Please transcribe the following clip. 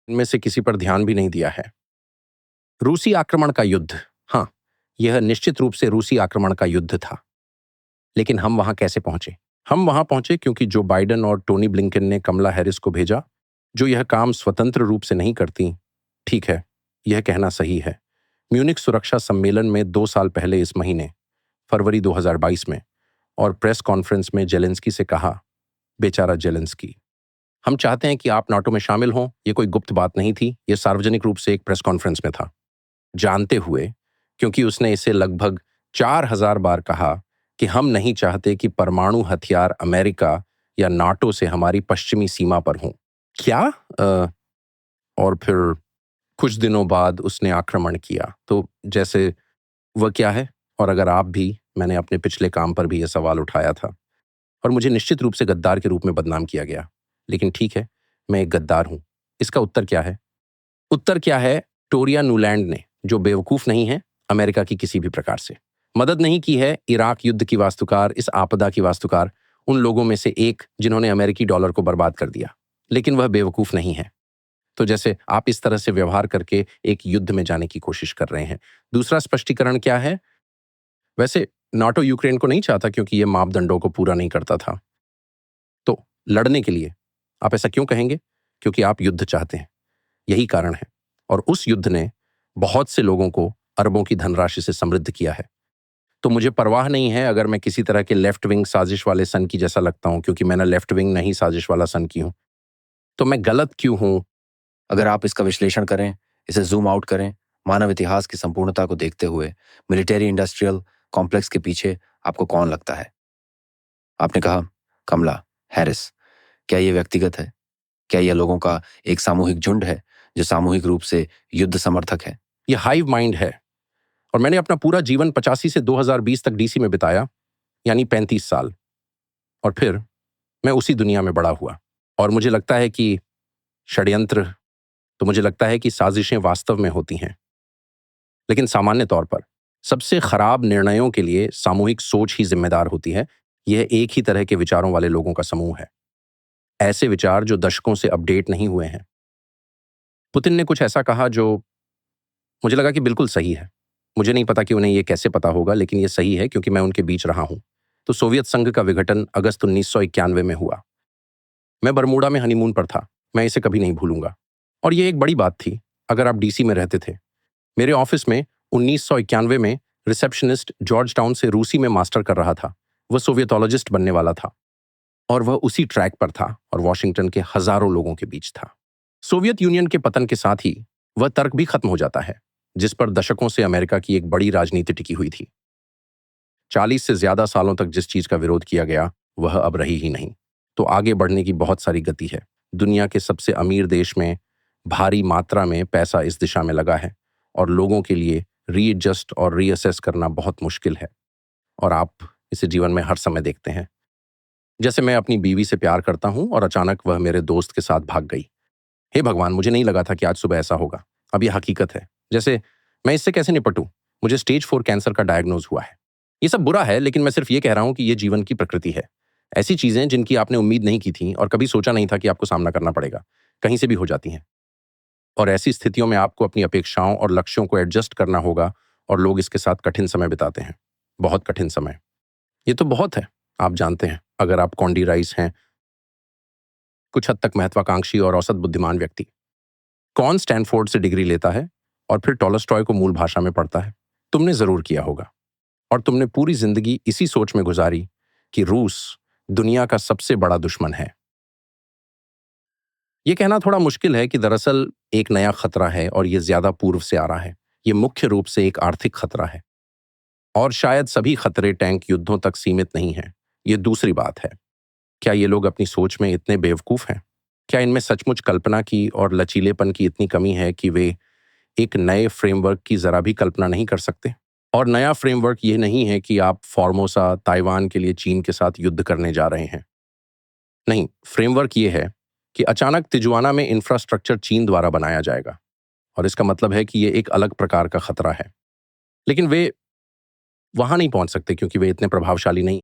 इनमें से किसी पर ध्यान भी नहीं दिया है। रूसी आक्रमण का युद्ध, हाँ, यह निश्चित रूप से रूसी आक्रमण का युद्ध था। लेकिन हम वहां कैसे पहुंचे? हम वहां पहुंचे क्योंकि जो बाइडेन और टोनी ब्लिंकन ने कमला हैरिस को भेजा, जो यह काम स्वतंत्र रूप से नहीं करती। ठीक है, यह कहना सही है। म्यूनिख सुरक्षा सम्मेलन में 2 साल पहले इस महीने फरवरी 2022 में और प्रेस कॉन्फ्रेंस में जेलेंस्की से कहा, बेचारा जेलेंस्की, हम चाहते हैं कि आप नाटो में शामिल हों। यह कोई गुप्त बात नहीं थी, यह सार्वजनिक रूप से एक प्रेस कॉन्फ्रेंस में था। जानते हुए, क्योंकि उसने इसे लगभग 4000 बार कहा कि हम नहीं चाहते कि परमाणु हथियार अमेरिका या नाटो से हमारी पश्चिमी सीमा पर हों। क्या? और फिर कुछ दिनों बाद उसने आक्रमण किया। तो जैसे वह क्या है? और अगर आप भी, मैंने अपने पिछले काम पर भी यह सवाल उठाया था और मुझे निश्चित रूप से गद्दार के रूप में बदनाम किया गया। लेकिन ठीक है, मैं एक गद्दार हूं। इसका उत्तर क्या है? उत्तर क्या है? टोरिया न्यूलैंड ने, जो बेवकूफ नहीं है, अमेरिका की किसी भी प्रकार से मदद नहीं की है। इराक युद्ध की वास्तुकार, इस आपदा की वास्तुकार, उन लोगों में से एक जिन्होंने अमेरिकी डॉलर को बर्बाद कर दिया। लेकिन वह बेवकूफ नहीं है। तो जैसे आप इस तरह से व्यवहार करके एक युद्ध में जाने की कोशिश कर रहे हैं। दूसरा स्पष्टीकरण क्या है? वैसे नाटो यूक्रेन को नहीं चाहता क्योंकि यह मापदंडों को पूरा नहीं करता था। तो लड़ने के लिए आप ऐसा क्यों कहेंगे? क्योंकि आप युद्ध चाहते हैं, यही कारण है। और उस युद्ध ने बहुत से लोगों को अरबों की धनराशि से समृद्ध किया है। तो मुझे परवाह नहीं है अगर मैं किसी तरह के लेफ्ट विंग साजिश वाले सन की जैसा लगता हूं, क्योंकि मैंने लेफ्ट विंग नहीं साजिश वाला सन की हूं। तो मैं गलत क्यों हूं? अगर आप इसका विश्लेषण करें, इसे जूम आउट करें, मानव इतिहास की संपूर्णता को देखते हुए मिलिट्री इंडस्ट्रियल कॉम्प्लेक्स के पीछे आपको कौन लगता है? आपने कहा कमला हैरिस। क्या यह व्यक्तिगत है? क्या यह लोगों का एक सामूहिक झुंड है जो सामूहिक रूप से युद्ध समर्थक है? यह हाइव माइंड है। और मैंने अपना पूरा जीवन 85 से 2020 तक डीसी में बिताया, यानी 35 साल। और फिर मैं उसी दुनिया में बड़ा हुआ। और मुझे लगता है कि षड्यंत्र, तो मुझे लगता है कि साजिशें वास्तव में होती हैं। लेकिन सामान्य तौर पर सबसे खराब निर्णयों के लिए सामूहिक सोच ही जिम्मेदार होती है। यह एक ही तरह के विचारों वाले लोगों का समूह है, ऐसे विचार जो दशकों से अपडेट नहीं हुए हैं। पुतिन ने कुछ ऐसा कहा जो मुझे लगा कि बिल्कुल सही है। मुझे नहीं पता कि उन्हें यह कैसे पता होगा, लेकिन यह सही है क्योंकि मैं उनके बीच रहा हूं। तो सोवियत संघ का विघटन अगस्त 1991 में हुआ। मैं बरमूडा में हनीमून पर था। मैं इसे कभी नहीं भूलूंगा। और यह एक बड़ी बात थी अगर आप डीसी में रहते थे। मेरे ऑफिस में 1991 में रिसेप्शनिस्ट जॉर्ज टाउन से रूसी में मास्टर कर रहा था। वह सोवियतोलॉजिस्ट बनने वाला था और वह उसी ट्रैक पर था और वॉशिंगटन के हजारों लोगों के बीच था। सोवियत यूनियन के पतन के साथ ही वह तर्क भी खत्म हो जाता है जिस पर दशकों से अमेरिका की एक बड़ी राजनीति टिकी हुई थी। 40 से ज्यादा सालों तक जिस चीज का विरोध किया गया वह अब रही ही नहीं। तो आगे बढ़ने की बहुत सारी गति है। दुनिया के सबसे अमीर देश में भारी मात्रा में पैसा इस दिशा में लगा है और लोगों के लिए रीएडजस्ट और रीअसेस करना बहुत मुश्किल है। और आप इसे जीवन में हर समय देखते हैं। जैसे मैं अपनी बीवी से प्यार करता हूं और अचानक वह मेरे दोस्त के साथ भाग गई। हे भगवान, मुझे नहीं लगा था कि आज सुबह ऐसा होगा। अब यह हकीकत है। जैसे मैं इससे कैसे निपटूं? मुझे स्टेज 4 कैंसर का डायग्नोज हुआ है। ये सब बुरा है, लेकिन मैं सिर्फ ये कह रहा हूं कि ये जीवन की प्रकृति है। ऐसी चीजें जिनकी आपने उम्मीद नहीं की थी और कभी सोचा नहीं था कि आपको सामना करना पड़ेगा, कहीं से भी हो जाती हैं। और ऐसी स्थितियों में आपको अपनी अपेक्षाओं और लक्ष्यों को एडजस्ट करना होगा और लोग इसके साथ कठिन समय बिताते हैं, बहुत कठिन समय। ये तो बहुत है, आप जानते हैं। अगर आप कॉन्डी राइस हैं, कुछ हद तक महत्वाकांक्षी और औसत बुद्धिमान व्यक्ति। कौन स्टैनफोर्ड से डिग्री लेता है और फिर टॉलस्टॉय को मूल भाषा में पढ़ता है? तुमने जरूर किया होगा। और तुमने पूरी जिंदगी इसी सोच में गुजारी कि रूस दुनिया का सबसे बड़ा दुश्मन है। यह कहना थोड़ा मुश्किल है कि दरअसल एक नया खतरा है और यह ज्यादा पूर्व से आ रहा है। यह मुख्य रूप से एक आर्थिक खतरा है। और शायद सभी खतरे टैंक युद्धों तक सीमित नहीं हैं। यह दूसरी बात है। क्या ये लोग अपनी सोच में इतने बेवकूफ हैं? क्या इनमें सचमुच कल्पना की और लचीलेपन की इतनी कमी है कि वे एक नए फ्रेमवर्क की जरा भी कल्पना नहीं कर सकते? और नया फ्रेमवर्क ये नहीं है कि आप फॉर्मोसा ताइवान के लिए चीन के साथ युद्ध करने जा रहे हैं। नहीं, फ्रेमवर्क ये है कि अचानक तिजुआना में इंफ्रास्ट्रक्चर चीन द्वारा बनाया जाएगा और इसका मतलब है कि ये एक अलग प्रकार का खतरा है। लेकिन वे वहां नहीं पहुंच सकते क्योंकि वे इतने प्रभावशाली नहीं।